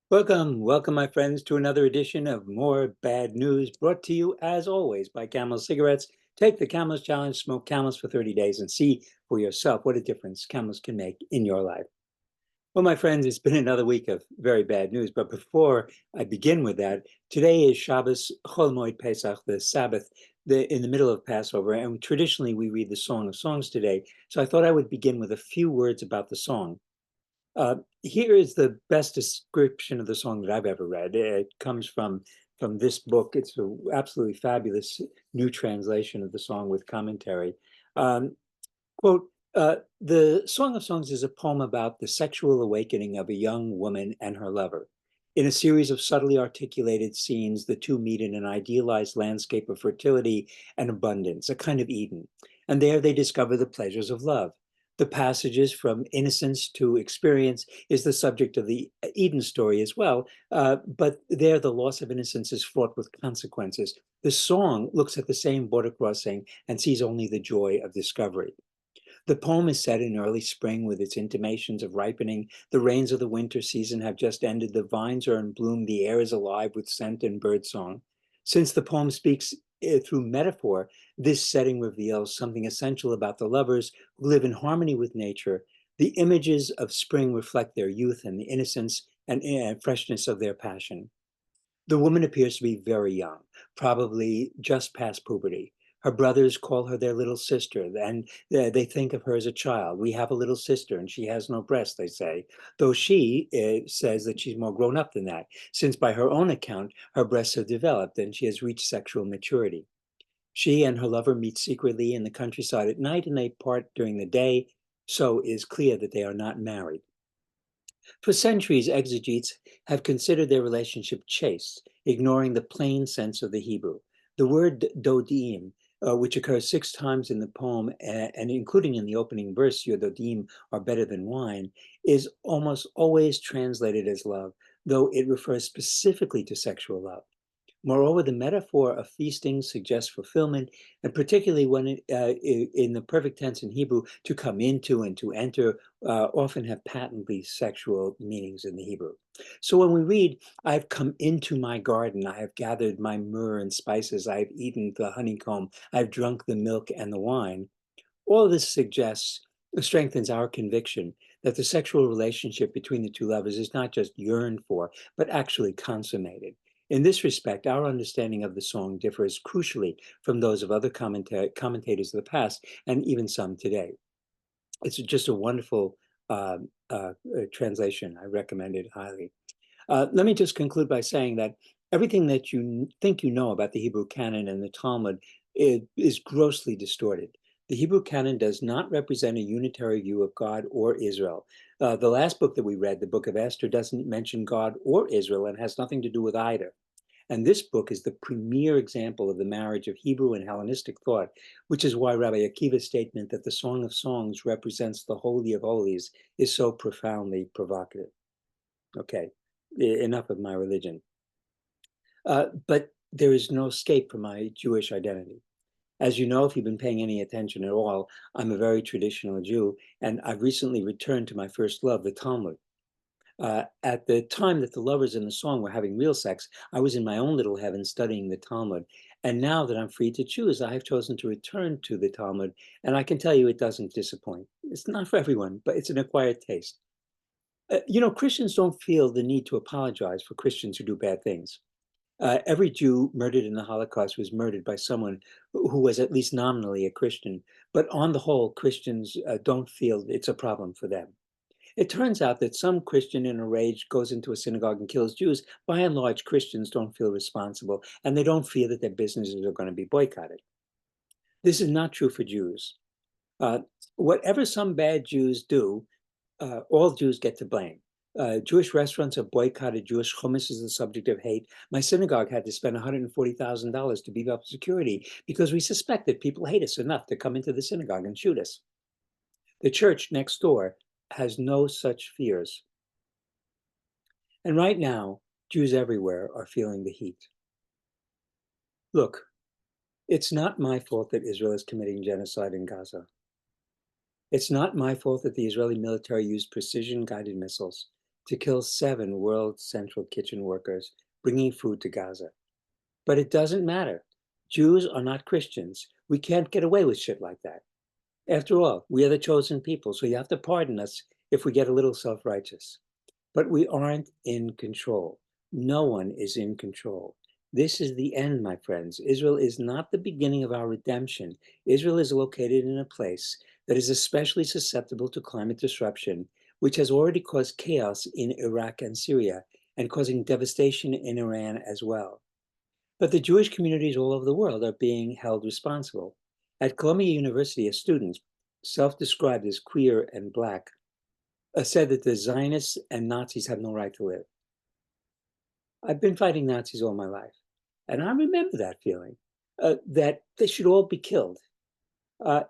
Welcome, my friends, to another edition of More Bad News, brought to you, as always, by Camel Cigarettes. Take the Camels Challenge, smoke Camels for 30 days, and see for yourself what a difference Camels can make in your life. Well, my friends, it's been another week of very bad news, but before I begin with that, today is Shabbos Chol Moed Pesach, the Sabbath, in the middle of Passover, and traditionally we read the Song of Songs today. So I thought I would begin with a few words about the song. Here is the best description of the song that I've ever read. It comes from this book. It's an absolutely fabulous new translation of the song with commentary. Um, Quote, the Song of Songs is a poem about the sexual awakening of a young woman and her lover. In a series of subtly articulated scenes, the two meet in an idealized landscape of fertility and abundance, a kind of Eden. And there they discover the pleasures of love. The passages from innocence to experience is the subject of the Eden story as well, but there the loss of innocence is fraught with consequences. The song looks at the same border crossing and sees only the joy of discovery. The poem is set in early spring with its intimations of ripening. The rains of the winter season have just ended. The vines are in bloom. The air is alive with scent and birdsong. Since the poem speaks through metaphor, this setting reveals something essential about the lovers who live in harmony with nature. The images of spring reflect their youth and the innocence and freshness of their passion. The woman appears to be very young, probably just past puberty. Her brothers call her their little sister, and they think of her as a child. We have a little sister, and she has no breast, they say, though she says that she's more grown up than that, since by her own account, her breasts have developed and she has reached sexual maturity. She and her lover meet secretly in the countryside at night, and they part during the day, so it is clear that they are not married. For centuries, exegetes have considered their relationship chaste, ignoring the plain sense of the Hebrew. The word dodim, which occurs 6 times in the poem, and including in the opening verse, your dodim are better than wine, is almost always translated as love, though it refers specifically to sexual love. Moreover, the metaphor of feasting suggests fulfillment, and particularly when in the perfect tense in Hebrew, to come into and to enter often have patently sexual meanings in the Hebrew. So when we read, I've come into my garden, I have gathered my myrrh and spices, I have eaten the honeycomb, I've drunk the milk and the wine, all of this strengthens our conviction that the sexual relationship between the two lovers is not just yearned for, but actually consummated. In this respect, our understanding of the song differs crucially from those of other commentators of the past and even some today. It's just a wonderful translation. I recommend it highly. Let me just conclude by saying that everything that you think you know about the Hebrew canon and the Talmud is grossly distorted. The Hebrew canon does not represent a unitary view of God or Israel. The last book that we read, the book of Esther, doesn't mention God or Israel and has nothing to do with either. And this book is the premier example of the marriage of Hebrew and Hellenistic thought, which is why Rabbi Akiva's statement that the Song of Songs represents the Holy of Holies is so profoundly provocative. Okay, enough of my religion. But there is no escape from my Jewish identity. As you know, if you've been paying any attention at all, I'm a very traditional Jew, and I've recently returned to my first love, the Talmud. At the time that the lovers in the song were having real sex, I was in my own little heaven studying the Talmud. And now that I'm free to choose, I have chosen to return to the Talmud. And I can tell you it doesn't disappoint. It's not for everyone, but it's an acquired taste. Christians don't feel the need to apologize for Christians who do bad things. Every Jew murdered in the Holocaust was murdered by someone who was at least nominally a Christian. But on the whole, Christians don't feel it's a problem for them. It turns out that some Christian in a rage goes into a synagogue and kills Jews. By and large, Christians don't feel responsible, and they don't fear that their businesses are going to be boycotted. This is not true for Jews. Uh, Whatever some bad Jews do, all Jews get to blame. Jewish restaurants have boycotted. Jewish hummus is the subject of hate. My synagogue had to spend $140,000 to beef up security because we suspect that people hate us enough to come into the synagogue and shoot us. The church next door has no such fears. And right now, Jews everywhere are feeling the heat. Look, it's not my fault that Israel is committing genocide in Gaza. It's not my fault that the Israeli military used precision guided missiles. to kill 7 World Central Kitchen workers bringing food to Gaza. But it doesn't matter. Jews are not Christians. We can't get away with shit like that. After all, we are the chosen people, so you have to pardon us if we get a little self-righteous. But we aren't in control. No one is in control. This is the end, my friends. Israel is not the beginning of our redemption. Israel is located in a place that is especially susceptible to climate disruption, which has already caused chaos in Iraq and Syria and causing devastation in Iran as well. But the Jewish communities all over the world are being held responsible. At Columbia University, a student, self-described as queer and Black, said that the Zionists and Nazis have no right to live. I've been fighting Nazis all my life, and I remember that feeling, that they should all be killed.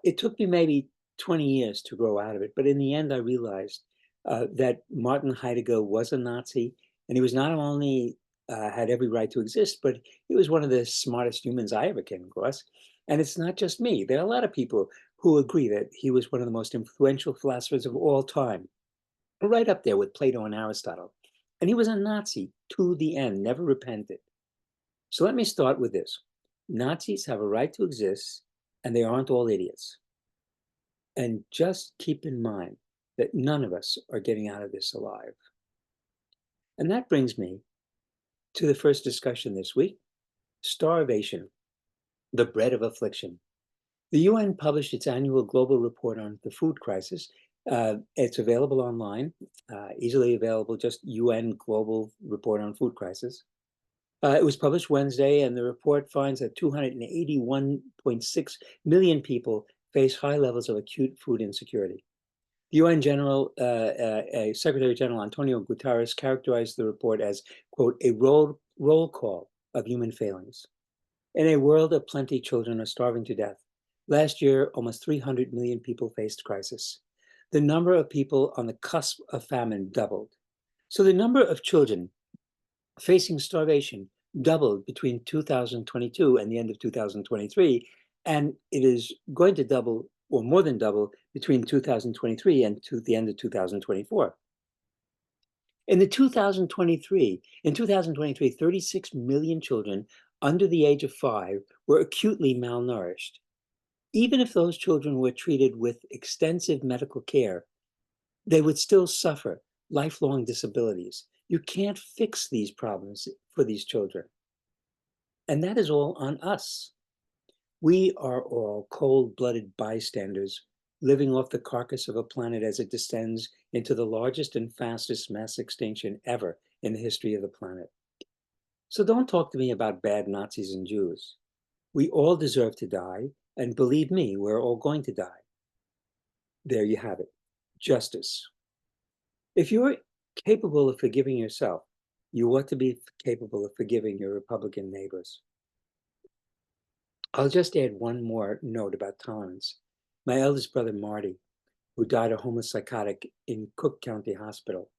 It took me maybe 20 years to grow out of it, but in the end, I realized that Martin Heidegger was a Nazi, and he was not only had every right to exist, but he was one of the smartest humans I ever came across. And it's not just me. There are a lot of people who agree that he was one of the most influential philosophers of all time, right up there with Plato and Aristotle. And he was a Nazi to the end, never repented. So let me start with this. Nazis have a right to exist, and they aren't all idiots. And just keep in mind that none of us are getting out of this alive. And that brings me to the first discussion this week, starvation, the bread of affliction. The UN published its annual global report on the food crisis. It's available online, easily available, just UN Global Report on Food Crisis. It was published Wednesday, and the report finds that 281.6 million people face high levels of acute food insecurity. The UN Secretary General Antonio Guterres characterized the report as, quote, a roll call of human failings. In a world of plenty, children are starving to death. Last year, almost 300 million people faced crisis. The number of people on the cusp of famine doubled. So the number of children facing starvation doubled between 2022 and the end of 2023, and it is going to double or more than double between 2023 and the end of 2024. In 2023, 36 million children under the age of 5 were acutely malnourished. Even if those children were treated with extensive medical care, they would still suffer lifelong disabilities. You can't fix these problems for these children. And that is all on us. We are all cold-blooded bystanders living off the carcass of a planet as it descends into the largest and fastest mass extinction ever in the history of the planet. So don't talk to me about bad Nazis and Jews. We all deserve to die, and believe me, we're all going to die. There you have it, justice. If you're capable of forgiving yourself, you ought to be capable of forgiving your Republican neighbors. I'll just add one more note about tolerance. My eldest brother, Marty, who died a homeless psychotic in Cook County Hospital,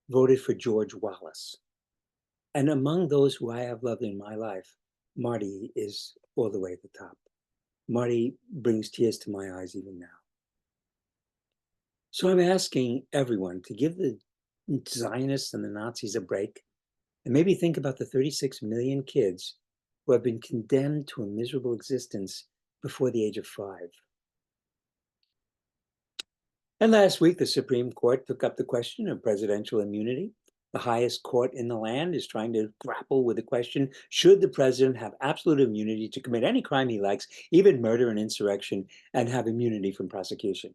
voted for George Wallace. And among those who I have loved in my life, Marty is all the way at the top. Marty brings tears to my eyes even now. So I'm asking everyone to give the Zionists and the Nazis a break, and maybe think about the 36 million kids who have been condemned to a miserable existence before the age of 5. And last week, the Supreme Court took up the question of presidential immunity. The highest court in the land is trying to grapple with the question, should the president have absolute immunity to commit any crime he likes, even murder and insurrection, and have immunity from prosecution?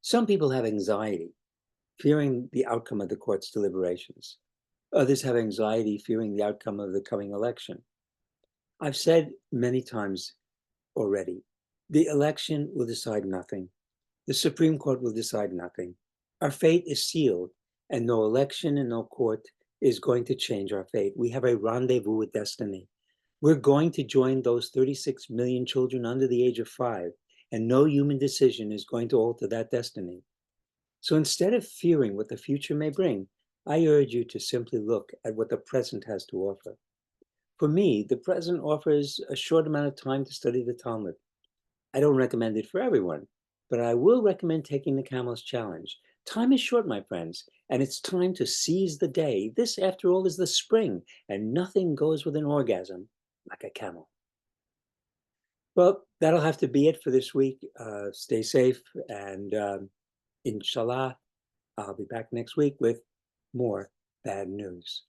Some people have anxiety, fearing the outcome of the court's deliberations. Others have anxiety, fearing the outcome of the coming election. I've said many times already, the election will decide nothing. The Supreme Court will decide nothing. Our fate is sealed, and no election and no court is going to change our fate. We have a rendezvous with destiny. We're going to join those 36 million children under the age of 5, and no human decision is going to alter that destiny. So instead of fearing what the future may bring, I urge you to simply look at what the present has to offer. For me, the present offers a short amount of time to study the Talmud. I don't recommend it for everyone, but I will recommend taking the Camel's Challenge Time is short, my friends, and it's time to seize the day. This, after all, is the spring, and nothing goes with an orgasm like a camel. Well, that'll have to be it for this week. Stay safe, and inshallah, I'll be back next week with more bad news.